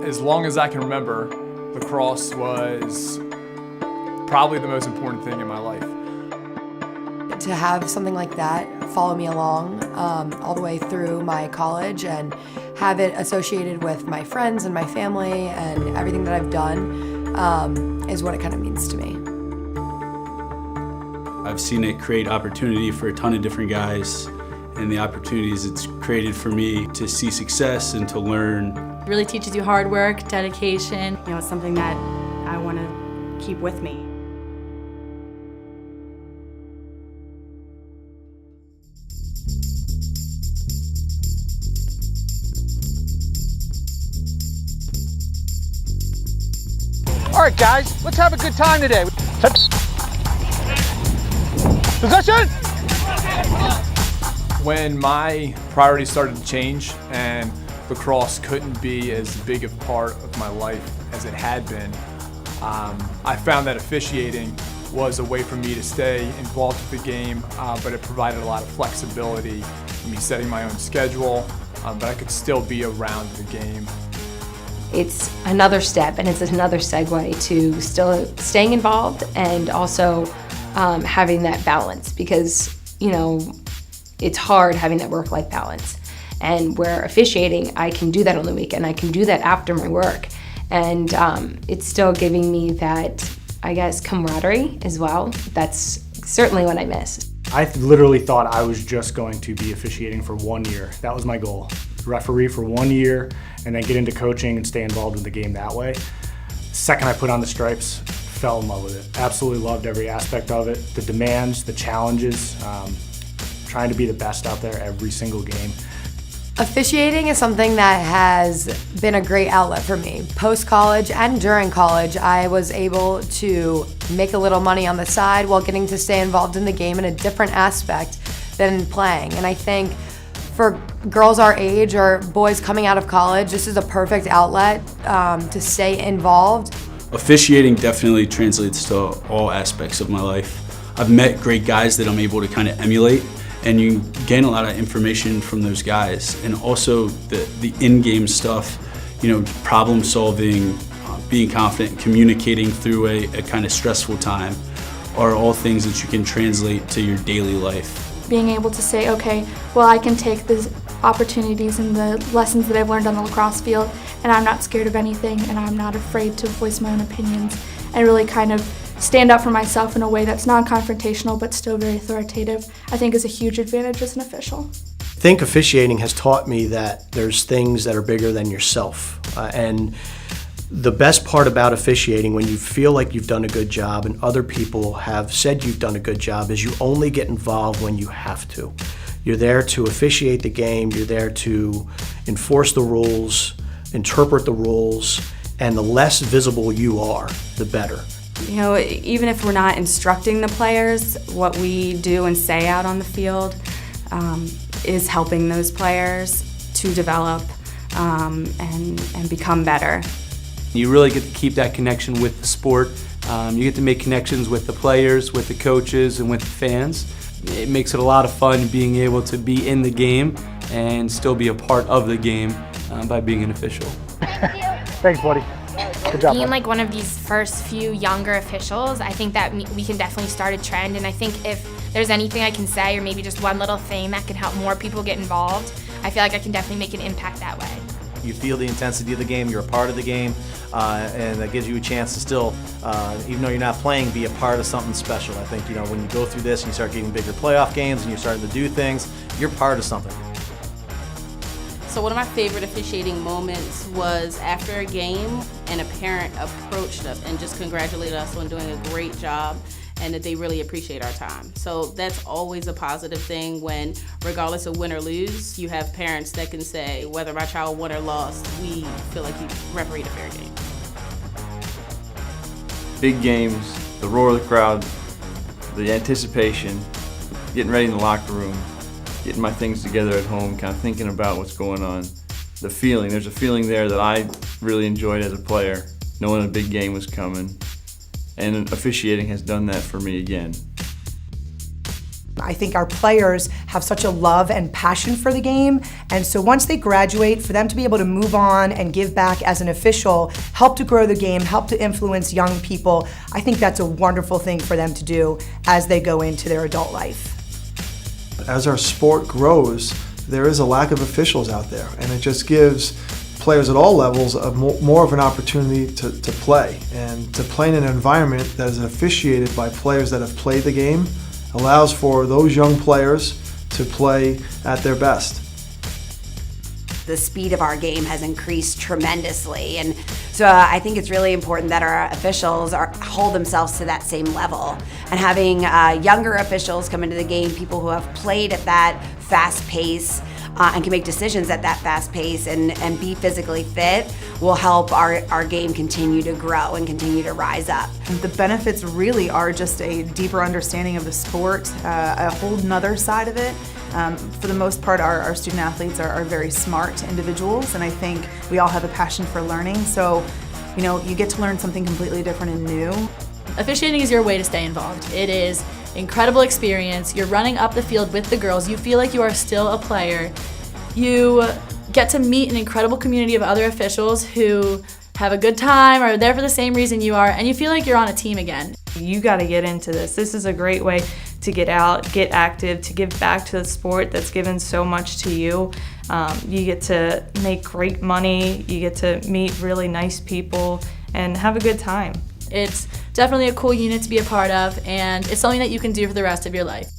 As long as I can remember, lacrosse was probably the most important thing in my life. To have something like that follow me along all the way through my college and have it associated with my friends and my family and everything that I've done is what it kind of means to me. I've seen it create opportunity for a ton of different guys, and the opportunities it's created for me to see success and to learn. It really teaches you hard work, dedication. You know, it's something that I want to keep with me. All right, guys, let's have a good time today. Possession! When my priorities started to change and lacrosse couldn't be as big a part of my life as it had been, I found that officiating was a way for me to stay involved with the game, but it provided a lot of flexibility for me setting my own schedule, but I could still be around the game. It's another step, and it's another segue to still staying involved and also having that balance, because, you know, it's hard having that work-life balance. And where officiating, I can do that on the weekend, I can do that after my work, and it's still giving me that, I guess, camaraderie as well. That's certainly what I miss. I literally thought I was just going to be officiating for 1 year. That was my goal. Referee for 1 year and then get into coaching and stay involved in the game that way. Second I put on the stripes, fell in love with it. Absolutely loved every aspect of it. The demands, the challenges, trying to be the best out there every single game. Officiating is something that has been a great outlet for me. Post-college and during college, I was able to make a little money on the side while getting to stay involved in the game in a different aspect than playing. And I think for girls our age or boys coming out of college, this is a perfect outlet to stay involved. Officiating definitely translates to all aspects of my life. I've met great guys that I'm able to kind of emulate, and you gain a lot of information from those guys. And also the in-game stuff, you know, problem solving, being confident, communicating through a kind of stressful time are all things that you can translate to your daily life. Being able to say, okay, well, I can take the opportunities and the lessons that I've learned on the lacrosse field, and I'm not scared of anything, and I'm not afraid to voice my own opinions, and really kind of stand up for myself in a way that's non-confrontational but still very authoritative, I think is a huge advantage as an official. I think officiating has taught me that there's things that are bigger than yourself. And the best part about officiating, when you feel like you've done a good job and other people have said you've done a good job, is you only get involved when you have to. You're there to officiate the game, you're there to enforce the rules, interpret the rules, and the less visible you are, the better. You know, even if we're not instructing the players, what we do and say out on the field is helping those players to develop and become better. You really get to keep that connection with the sport. You get to make connections with the players, with the coaches, and with the fans. It makes it a lot of fun being able to be in the game and still be a part of the game by being an official. Thanks, buddy. Good job, Being like one of these first few younger officials, I think that we can definitely start a trend, and I think if there's anything I can say, or maybe just one little thing that can help more people get involved, I feel like I can definitely make an impact that way. You feel the intensity of the game, you're a part of the game, and that gives you a chance to still, even though you're not playing, be a part of something special. I think, you know, when you go through this and you start getting bigger playoff games and you're starting to do things, you're part of something. So one of my favorite officiating moments was after a game and a parent approached us and just congratulated us on doing a great job and that they really appreciate our time. So that's always a positive thing when, regardless of win or lose, you have parents that can say, whether my child won or lost, we feel like you refereed a fair game. Big games, the roar of the crowd, the anticipation, getting ready in the locker room, getting my things together at home, kind of thinking about what's going on. The feeling, there's a feeling there that I really enjoyed as a player, knowing a big game was coming. And officiating has done that for me again. I think our players have such a love and passion for the game, and so once they graduate, for them to be able to move on and give back as an official, help to grow the game, help to influence young people, I think that's a wonderful thing for them to do as they go into their adult life. As our sport grows, there is a lack of officials out there, and it just gives players at all levels more of an opportunity to play, and to play in an environment that is officiated by players that have played the game allows for those young players to play at their best. The speed of our game has increased tremendously, and so I think it's really important that our officials hold themselves to that same level. And having younger officials come into the game, people who have played at that fast pace and can make decisions at that fast pace and be physically fit, will help our game continue to grow and continue to rise up. The benefits really are just a deeper understanding of the sport, a whole nother side of it. For the most part, our student athletes are very smart individuals, and I think we all have a passion for learning, so you get to learn something completely different and new. Officiating is your way to stay involved. It is incredible experience. You're running up the field with the girls. You feel like you are still a player. You get to meet an incredible community of other officials who have a good time, are there for the same reason you are, and you feel like you're on a team again. You got to get into this. This is a great way to get out, get active, to give back to the sport that's given so much to you. You get to make great money, you get to meet really nice people, and have a good time. It's definitely a cool unit to be a part of, and it's something that you can do for the rest of your life.